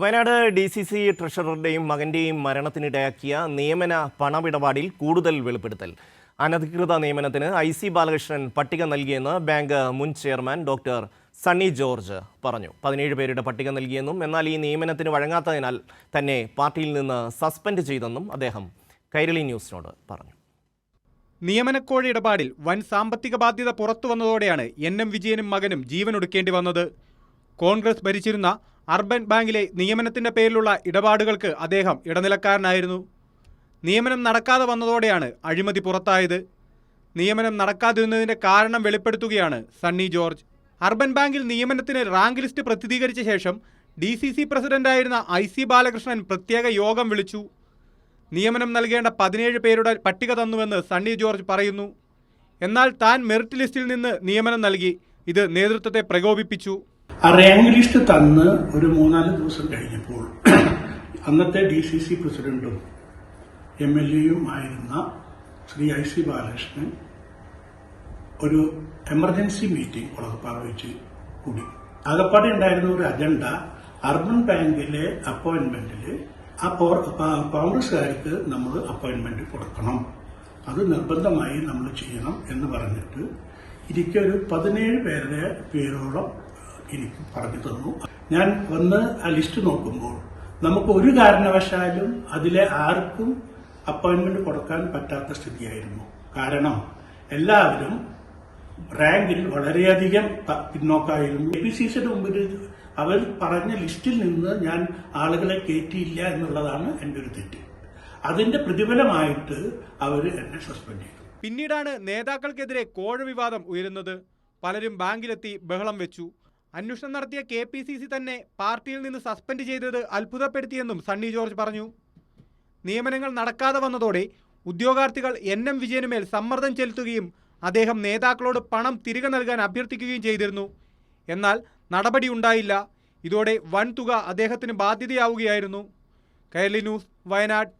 Wayanad DCC ട്രഷററുടെയും മകന്റെയും മരണത്തിനിടയാക്കിയ നിയമന പണമിടപാടിൽ കൂടുതൽ വെളിപ്പെടുത്തൽ. അനധികൃത നിയമനത്തിന് IC ബാലകൃഷ്ണൻ പട്ടിക നൽകിയെന്ന് ബാങ്ക് മുൻ ചെയർമാൻ ഡോക്ടർ സണ്ണി ജോർജ് പറഞ്ഞു. 17 പേരുടെ പട്ടിക നൽകിയെന്നും എന്നാൽ ഈ നിയമനത്തിന് വഴങ്ങാത്തതിനാൽ തന്നെ പാർട്ടിയിൽ നിന്ന് സസ്പെൻഡ് ചെയ്തെന്നും അദ്ദേഹം കൈരളി ന്യൂസിനോട് പറഞ്ഞു. നിയമനക്കോഴി ഇടപാടിൽ വൻ സാമ്പത്തിക ബാധ്യത പുറത്തുവന്നതോടെയാണ് NM വിജയനും മകനും ജീവനൊടുക്കേണ്ടി വന്നത്. കോൺഗ്രസ് ഭരിച്ചിരുന്ന അർബൻ ബാങ്കിലെ നിയമനത്തിന്റെ പേരിലുള്ള ഇടപാടുകൾക്ക് അദ്ദേഹം ഇടനിലക്കാരനായിരുന്നു. നിയമനം നടക്കാതെ വന്നതോടെയാണ് അഴിമതി പുറത്തായത്. നിയമനം നടക്കാതിരുന്നതിന്റെ കാരണം വെളിപ്പെടുത്തുകയാണ് സണ്ണി ജോർജ്. അർബൻ ബാങ്കിൽ നിയമനത്തിന് റാങ്ക് ലിസ്റ്റ് പ്രസിദ്ധീകരിച്ച ശേഷം DCC പ്രസിഡന്റായിരുന്ന IC ബാലകൃഷ്ണൻ പ്രത്യേക യോഗം വിളിച്ചു. നിയമനം നൽകേണ്ട 17 പേരുടെ പട്ടിക തന്നുവെന്ന് സണ്ണി ജോർജ് പറയുന്നു. എന്നാൽ താൻ മെറിറ്റ് ലിസ്റ്റിൽ നിന്ന് നിയമനം നൽകി. ഇത് നേതൃത്വത്തെ പ്രകോപിപ്പിച്ചു. ആ റാങ്ക് ലിസ്റ്റ് തന്ന് ഒരു 3-4 ദിവസം കഴിഞ്ഞപ്പോൾ അന്നത്തെ DCC പ്രസിഡന്റും MLAയും ആയിരുന്ന ശ്രീ IC ബാലകൃഷ്ണൻ ഒരു എമർജൻസി മീറ്റിംഗ് ഉളകപ്പാട് വെച്ച് കൂടി. ആകപ്പാടെ ഉണ്ടായിരുന്ന ഒരു അജണ്ട അർബൻ ബാങ്കിലെ അപ്പോയിന്റ്മെന്റില് കോൺഗ്രസുകാർക്ക് നമ്മൾ അപ്പോയിന്റ്മെന്റ് കൊടുക്കണം, അത് നിർബന്ധമായി നമ്മൾ ചെയ്യണം എന്ന് പറഞ്ഞിട്ട് എനിക്കൊരു 17 പേരുടെ പേരോളം എനിക്ക് പറഞ്ഞു തന്നു. ഞാൻ വന്ന് ആ ലിസ്റ്റ് നോക്കുമ്പോൾ നമുക്ക് ഒരു കാരണവശാലും അതിലെ ആർക്കും അപ്പോയിന്റ്മെന്റ് കൊടുക്കാൻ പറ്റാത്ത സ്ഥിതിയായിരുന്നു. കാരണം എല്ലാവരും റാങ്കിൽ വളരെയധികം പിന്നോക്കായിരുന്നു. APCCയുടെ മുമ്പിൽ അവർ പറഞ്ഞ ലിസ്റ്റിൽ നിന്ന് ഞാൻ ആളുകളെ കയറ്റിയില്ല എന്നുള്ളതാണ് എൻ്റെ ഒരു തെറ്റ്. അതിന്റെ പ്രതിഫലമായിട്ട് അവർ എന്നെ സസ്പെൻഡ് ചെയ്തു. പിന്നീടാണ് നേതാക്കൾക്കെതിരെ കോഴ വിവാദം ഉയരുന്നത്. പലരും ബാങ്കിലെത്തി ബഹളം വെച്ചു. അന്വേഷണം നടത്തിയ KPCC തന്നെ പാർട്ടിയിൽ നിന്ന് സസ്പെൻഡ് ചെയ്തത് അത്ഭുതപ്പെടുത്തിയെന്നും സണ്ണി ജോർജ് പറഞ്ഞു. നിയമനങ്ങൾ നടക്കാതെ വന്നതോടെ ഉദ്യോഗാർത്ഥികൾ NM വിജയനുമേൽ സമ്മർദ്ദം ചെലുത്തുകയും അദ്ദേഹം നേതാക്കളോട് പണം തിരികെ നൽകാൻ അഭ്യർത്ഥിക്കുകയും ചെയ്തിരുന്നു. എന്നാൽ നടപടി ഉണ്ടായില്ല. ഇതോടെ വൻ തുക അദ്ദേഹത്തിന് ബാധ്യതയാവുകയായിരുന്നു. കൈരളി ന്യൂസ്, വയനാട്.